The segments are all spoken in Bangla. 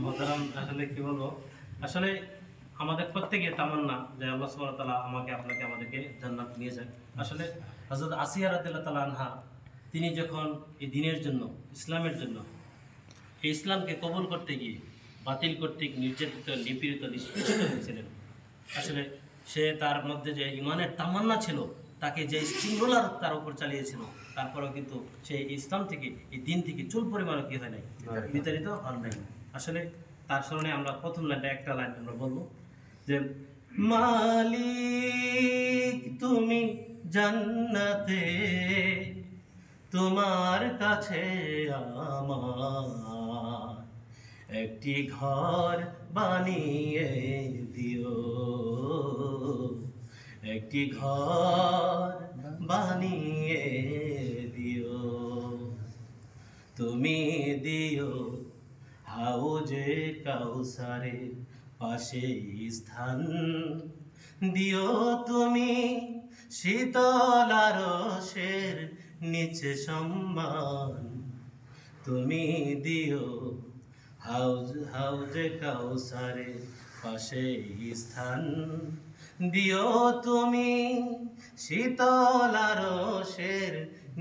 মোহতারাম, আসলে কি বলবো, আসলে আমাদের প্রত্যেকের তামান্না যে আল্লাহ সুবহানাহু ওয়া তাআলা আমাকে আপনাকে আমাদেরকে জান্নাত নিয়ে যায়। আসলে হযরত আসিয়া রাদিয়াল্লাহু তাআলা আনহা তিনি যখন এই দ্বীনের জন্য, ইসলামের জন্য, এই ইসলামকে কবুল করতে গিয়ে বাতিল কর্তৃক নির্যাতিত, নিপীড়িত, নিষ্পেষিত হয়েছিলেন। আসলে সে তার মধ্যে যে ইমানের তামান্না ছিল, তাকে যে স্টিমুলার তার উপর চালিয়েছিল, তারপরেও কিন্তু সে ইসলাম থেকে, এই দিন থেকে চুল পরিমাণও কি হয় নাই, বিতাড়িত হন নাই। আসলে তার স্মরণে আমরা প্রথম লাইনটা, একটা লাইন আমরা বলবো যে মালিক তুমি জান্নাতে, তোমার কাছে আমার একটি ঘর বানিয়ে দিও, একটি ঘর বানিয়ে দিও, তুমি দিও হাউজে কাউসারের পাশে স্থান, দিও তুমি শীতল আরশের নিচে সম্মান, তুমি দিও হাউজে কাউসারের পাশে স্থান, দিও তুমি শীতল আরশের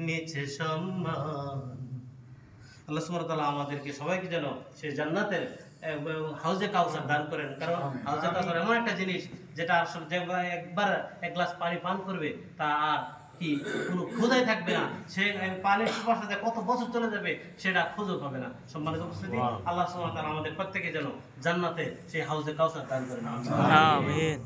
নিচে সম্মান। আল্লাহ সুবহানাহু ওয়া তাআলা আমাদেরকে সবাইকে যেন সেই জান্নাতের হাউজে কাউসার দান করেন। কারণ হাউজে কাউসার এমন একটা জিনিস যেটা আসলে একবার এক গ্লাস পানি পান করবে তা আর কি কোনো ক্ষুধাই থাকবে না, সে পানির সুবাসে কত বছর চলে যাবে সেটা খুঁজেও পাবে না। সম্মানিত উপস্থিতি, আল্লাহ সুবহানাহু ওয়া তাআলা আমাদের প্রত্যেকে যেন জান্নাতে সেই হাউজে কাউসার দান করেন। আমিন।